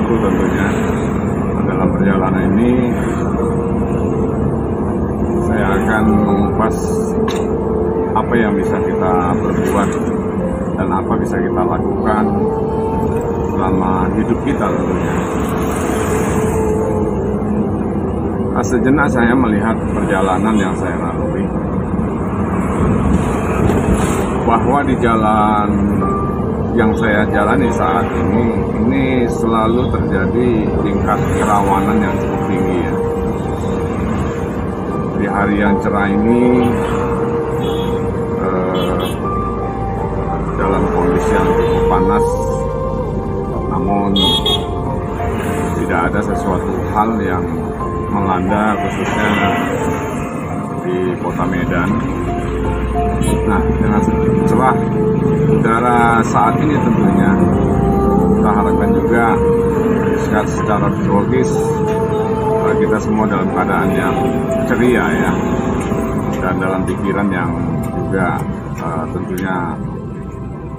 sesuatu tentunya. Dalam perjalanan ini saya akan mengupas apa yang bisa kita berbuat dan apa bisa kita lakukan selama hidup kita tentunya. Sejenak saya melihat perjalanan yang saya lalui, bahwa di jalan yang saya jalani saat ini selalu terjadi tingkat kerawanan yang cukup tinggi ya. Di hari yang cerah ini dalam kondisi yang cukup panas, namun tidak ada sesuatu hal yang melanda khususnya di kota Medan. Nah, dengan cerah udara saat ini tentunya kita harapkan juga secara psikologis kita semua dalam keadaan yang ceria ya, dan dalam pikiran yang juga tentunya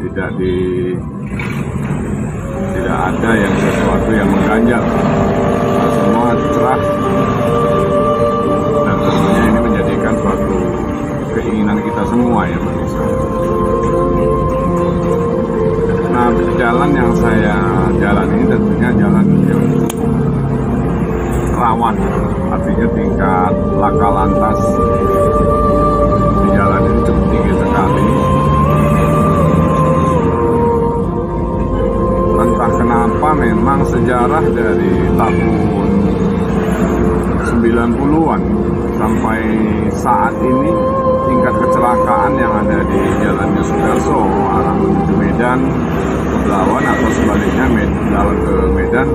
tidak ada yang sesuatu yang mengganjal. Semua cerah dan tentunya ini menjadikan suatu keinginan kita semua ya pemirsa. Nah, jalan yang saya jalan ini tentunya jalan yang rawan, artinya tingkat laka lantas di jalan ini cukup tinggi sekali. Entah kenapa memang sejarah dari tahun 90-an sampai saat ini tingkat kecelakaan yang ada di Jalan Yosudarso arah menuju Medan ke Belawan atau sebaliknya jalan ke Medan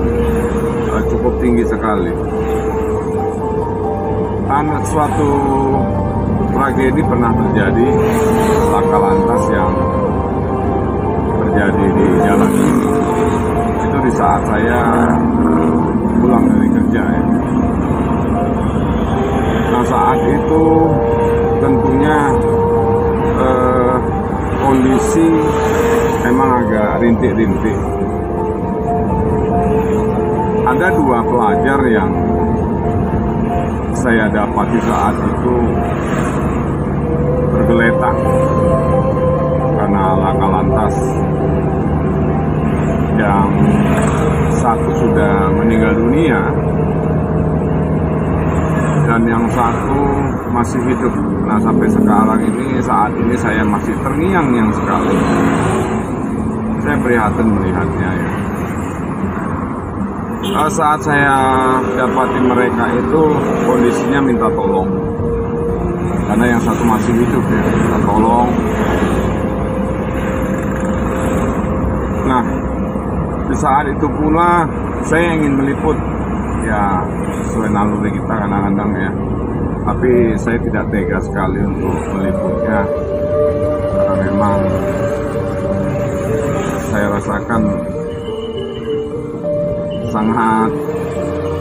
cukup tinggi sekali. Suatu tragedi pernah terjadi, laka lantas yang terjadi di jalan ini. Itu di saat saya pulang dari kerja ya. Nah, saat itu tentunya kondisi memang agak rintik-rintik. Ada dua pelajar yang saya dapati saat itu bergeletak karena laka lantas. Yang satu sudah meninggal dunia dan yang satu masih hidup. Nah, sampai sekarang ini, saat ini saya masih terngiang-ngiang sekali. Saya prihatin melihatnya ya. Saat saya dapati mereka itu kondisinya minta tolong, karena yang satu masih hidup ya, minta tolong. Nah, di saat itu pula saya ingin meliput ya, sesuai naluri kita kadang-kadang ya, tapi saya tidak tega sekali untuk meliputnya karena memang saya rasakan sangat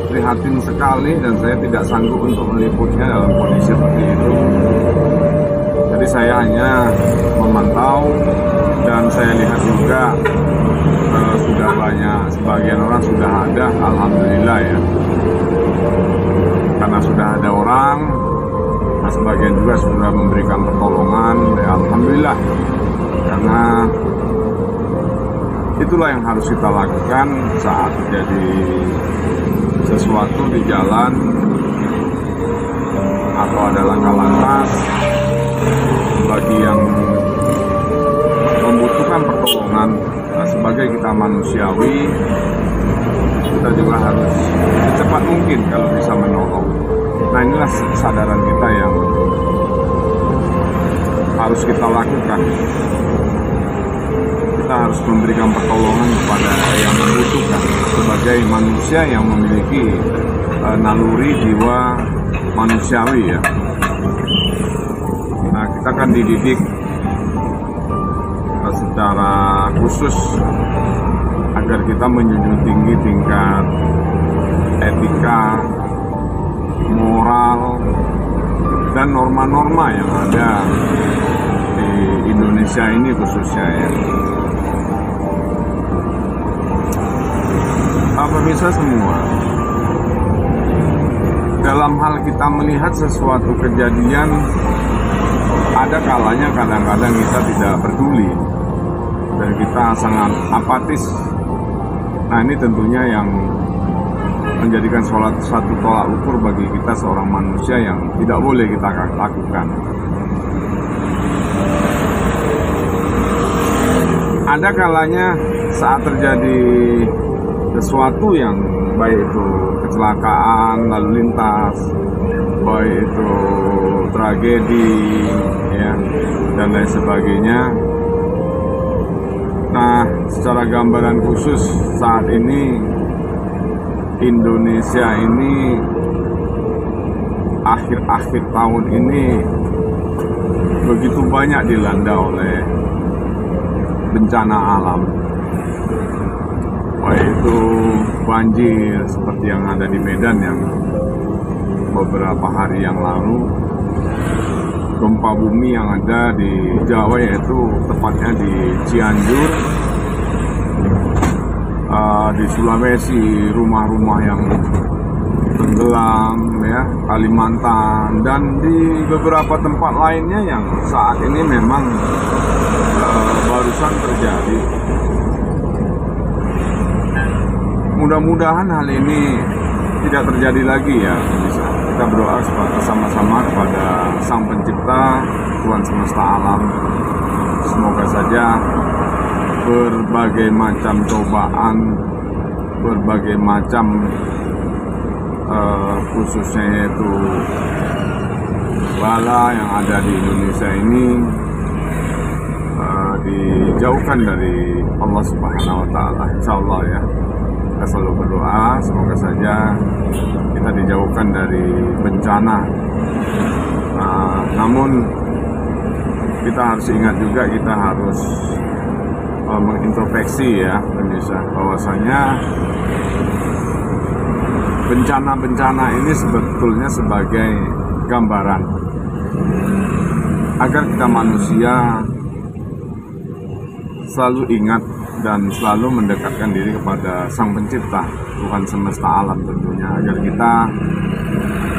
prihatin sekali dan saya tidak sanggup untuk meliputnya dalam kondisi seperti itu. Jadi saya hanya memantau dan saya lihat juga sudah banyak, sebagian orang sudah ada, alhamdulillah ya, karena sudah ada orang. Nah, sebagian juga sudah memberikan pertolongan ya, alhamdulillah, karena itulah yang harus kita lakukan saat terjadi sesuatu di jalan atau ada laka lantas. Bagi yang membutuhkan pertolongan, sebagai kita manusiawi, kita juga harus secepat mungkin kalau bisa menolong. Nah, inilah kesadaran kita yang harus kita lakukan. Kita harus memberikan pertolongan kepada yang membutuhkan sebagai manusia yang memiliki naluri jiwa manusiawi ya. Nah, kita kan dididik secara khusus agar kita menjunjung tinggi tingkat etika, moral, dan norma-norma yang ada di Indonesia ini khususnya ya. Pemirsa semua, dalam hal kita melihat sesuatu kejadian, ada kalanya kadang-kadang kita tidak peduli dan kita sangat apatis. Nah, ini tentunya yang menjadikan satu tolak ukur bagi kita seorang manusia yang tidak boleh kita lakukan. Ada kalanya saat terjadi sesuatu yang baik itu kecelakaan lalu lintas, baik itu tragedi, ya, dan lain sebagainya. Nah, secara gambaran khusus saat ini Indonesia ini akhir-akhir tahun ini begitu banyak dilanda oleh bencana alam, baik itu banjir seperti yang ada di Medan yang beberapa hari yang lalu, gempa bumi yang ada di Jawa yaitu tepatnya di Cianjur, di Sulawesi rumah-rumah yang tenggelam, ya, Kalimantan, dan di beberapa tempat lainnya yang saat ini memang barusan terjadi. Mudah-mudahan hal ini tidak terjadi lagi, ya. Bisa kita berdoa bersama-sama kepada Sang Pencipta, Tuhan semesta alam. Semoga saja berbagai macam cobaan, berbagai macam khususnya yaitu bala yang ada di Indonesia ini dijauhkan dari Allah Subhanahu wa Ta'ala. Insya Allah, ya, kita selalu berdoa semoga saja kita dijauhkan dari bencana. Namun kita harus ingat juga, kita harus mengintrospeksi, ya, pemirsa, bahwasanya bencana-bencana ini sebetulnya sebagai gambaran agar kita manusia selalu ingat dan selalu mendekatkan diri kepada Sang Pencipta, Tuhan semesta alam tentunya, agar kita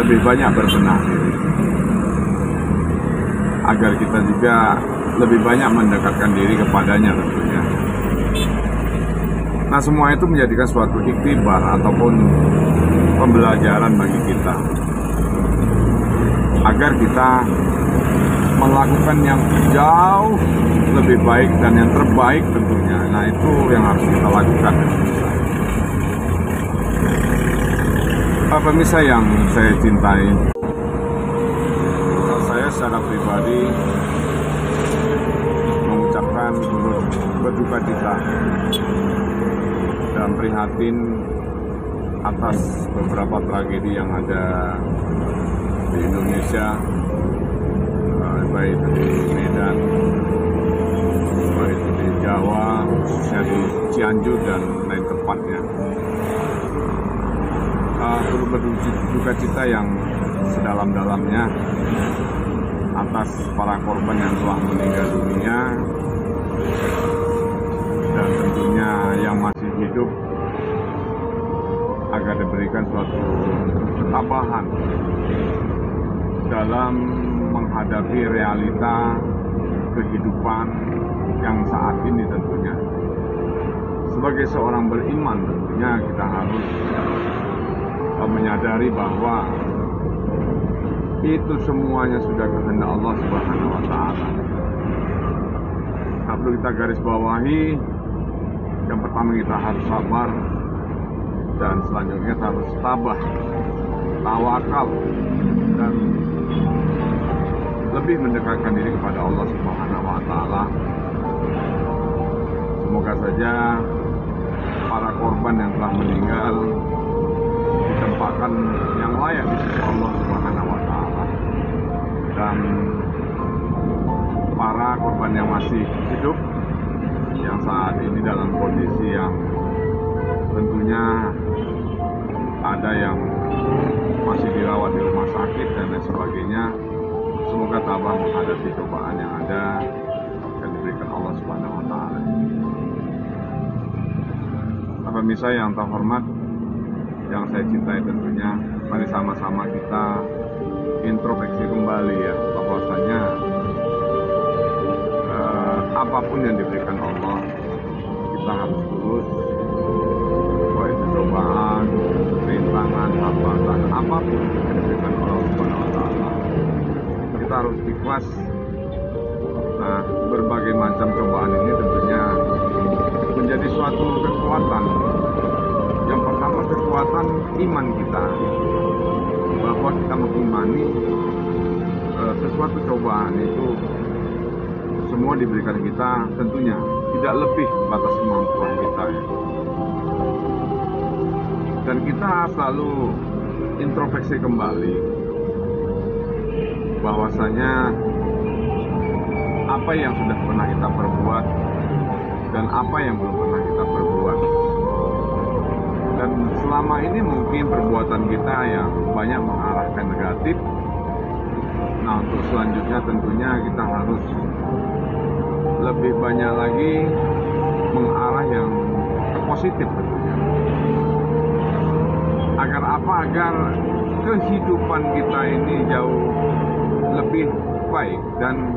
lebih banyak berbenah diri, agar kita juga lebih banyak mendekatkan diri kepadanya tentunya. Nah, semua itu menjadikan suatu iktibar ataupun pembelajaran bagi kita, agar kita melakukan yang jauh lebih baik dan yang terbaik tentunya. Nah, itu yang harus kita lakukan. Pemirsa yang saya cintai, saya secara pribadi mengucapkan berduka cita dan prihatin atas beberapa tragedi yang ada di Indonesia, baik di Medan, baik di Jawa, khususnya di Cianjur dan lain tempatnya. Perlu berduka cita yang sedalam-dalamnya atas para korban yang telah meninggal dunia, dan tentunya yang masih hidup agar diberikan suatu ketabahan dalam menghadapi realita kehidupan yang saat ini tentunya. Sebagai seorang beriman tentunya kita harus menyadari bahwa itu semuanya sudah kehendak Allah Subhanahu wa Ta'ala. Tak perlu kita garis bawahi, yang pertama kita harus sabar, dan selanjutnya kita harus tabah, tawakal, dan lebih mendekatkan diri kepada Allah Subhanahu wa Ta'ala. Semoga saja para korban yang telah meninggal ditempatkan yang layak di sisi Allah Subhanahu wa Ta'ala, dan para korban yang masih hidup yang saat ini dalam kondisi yang tentunya ada yang masih dirawat di rumah sakit dan lain sebagainya, semoga tabah menghadapi cobaan yang ada dan diberikan Allah Subhanahu wa Ta'ala. Pemirsa yang terhormat, yang saya cintai tentunya, mari sama-sama kita introspeksi kembali ya, bahwasanya apapun yang diberikan Allah, kita harus lurus. Baik itu cobaan, rintangan, hambatan, apapun yang diberikan Allah Subhanahu wa Ta'ala, kita harus ikhlas. Nah, berbagai macam cobaan ini tentunya menjadi suatu kekuatan. Yang pertama, kekuatan iman kita, bahwa kita mengimani sesuatu cobaan itu semua diberikan kita, tentunya tidak lebih batas kemampuan kita ya. Dan kita selalu introspeksi kembali bahwasanya apa yang sudah pernah kita perbuat dan apa yang belum pernah kita perbuat. Dan selama ini mungkin perbuatan kita yang banyak mengarahkan negatif. Nah, untuk selanjutnya tentunya kita harus lebih banyak lagi mengarah yang positif tentunya. Agar apa? Agar kehidupan kita ini jauh lebih baik dan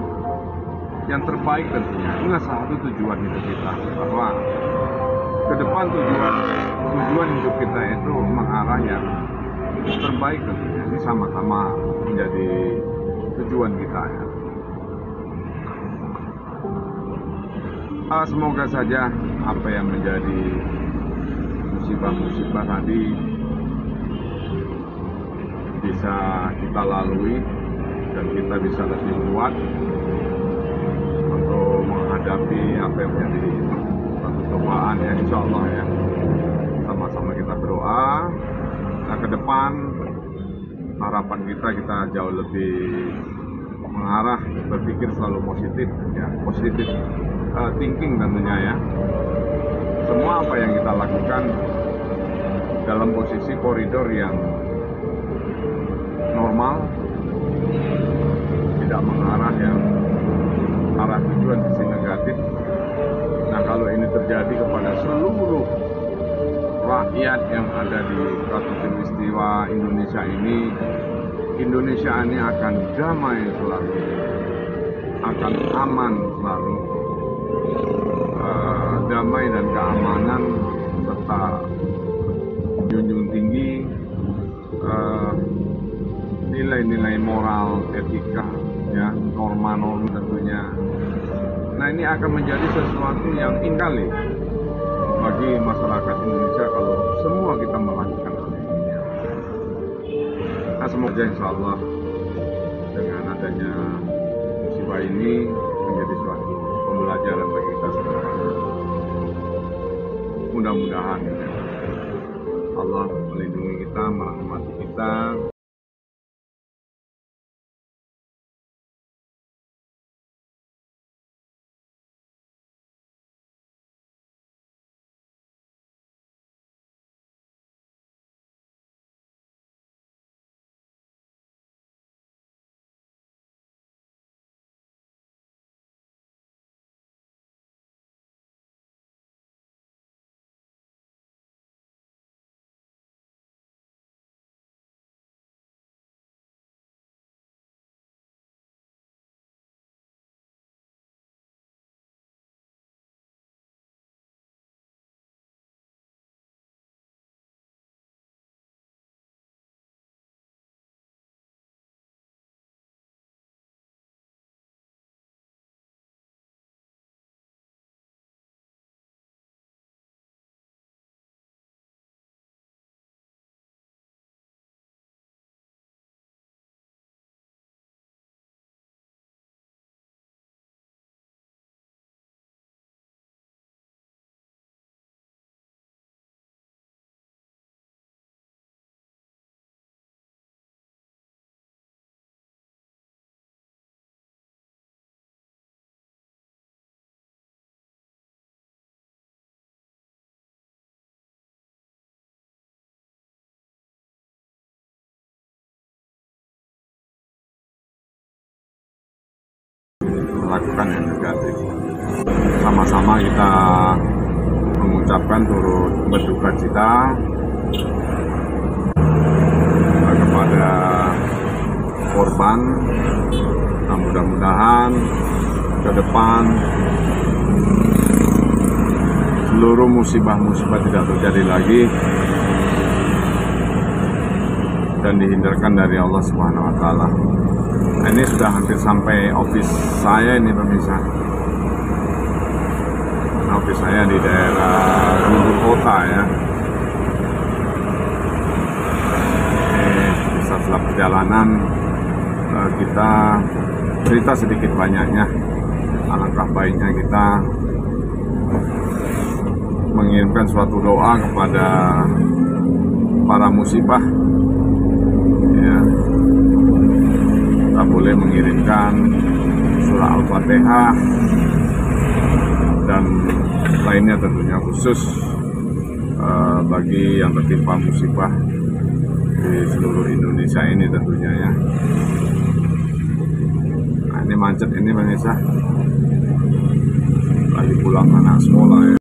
yang terbaik tentunya. Inilah salah satu tujuan hidup kita, bahwa ke depan tujuan hidup kita itu mengarah yang terbaik tentunya. Ini sama-sama menjadi tujuan kita ya. Semoga saja apa yang menjadi musibah-musibah tadi bisa kita lalui dan kita bisa lebih kuat untuk menghadapi apa yang menjadi satu cobaan ya, insya Allah ya. Sama-sama kita berdoa. Nah, ke depan harapan kita jauh lebih mengarah, berpikir selalu positif ya, positif thinking tentunya ya. Semua apa yang kita lakukan dalam posisi koridor yang normal, tidak mengarah yang arah tujuan sisi negatif. Nah, kalau ini terjadi kepada seluruh rakyat yang ada di Khatulistiwa Indonesia ini, Indonesia ini akan damai selalu, akan aman selalu, damai dan keamanan serta junjung tinggi nilai-nilai moral, etika, ya, norma-norma tentunya. Nah, ini akan menjadi sesuatu yang indah bagi masyarakat Indonesia kalau semua kita melakukan hal ini. Nah, semoga insya Allah dengan adanya musibah ini menjadi suatu pembelajaran bagi kita semua. Mudah-mudahan Allah melindungi kita, merahmati kita. Melakukan yang negatif, sama-sama kita mengucapkan turut berduka cita kepada korban. Nah, mudah-mudahan ke depan seluruh musibah-musibah tidak terjadi lagi dan dihindarkan dari Allah Subhanahu wa Ta'ala. Nah, ini sudah hampir sampai office saya ini pemirsa. Nah, office saya di daerah Gunung Kota ya. Setelah perjalanan kita cerita sedikit banyaknya, alangkah baiknya kita mengirimkan suatu doa kepada para musibah ya. Kita boleh mengirimkan surah Al-Fatihah dan lainnya, tentunya khusus bagi yang tertimpa musibah di seluruh Indonesia ini tentunya ya. Nah, ini macet ini pemirsa, lagi pulang anak sekolah ya.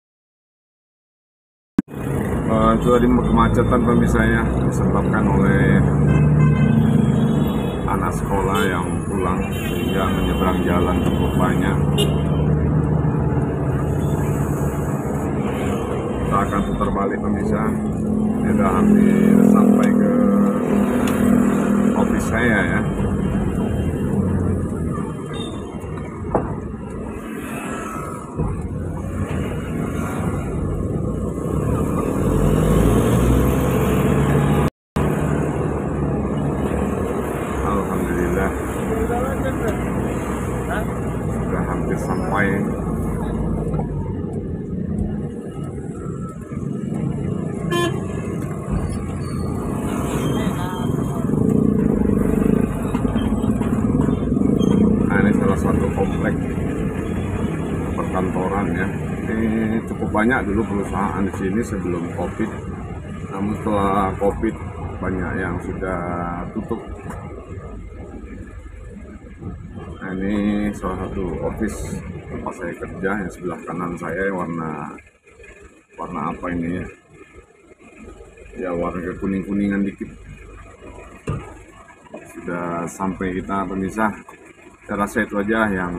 Itu tadi kemacetan pemirsa ya, disebabkan oleh anak sekolah yang pulang sehingga menyeberang jalan cukup banyak. Kita akan putar balik pemirsa. Ini sudah hampir sampai ke office saya ya. Alhamdulillah sudah hampir sampai. Satu komplek perkantoran ya. Ini cukup banyak dulu perusahaan di sini sebelum Covid. Namun setelah Covid banyak yang sudah tutup. Nah, ini salah satu office tempat saya kerja, yang sebelah kanan saya warna apa ini ya? Ya warna kekuning-kuningan dikit. Sudah sampai kita pemirsa. Saya rasa itu aja yang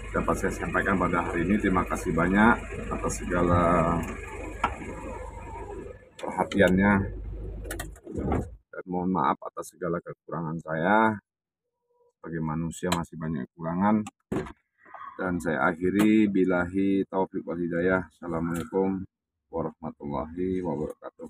dapat saya sampaikan pada hari ini. Terima kasih banyak atas segala perhatiannya dan mohon maaf atas segala kekurangan saya. Sebagai manusia masih banyak kekurangan, dan saya akhiri billahi taufiq wal hidayah. Assalamualaikum warahmatullahi wabarakatuh.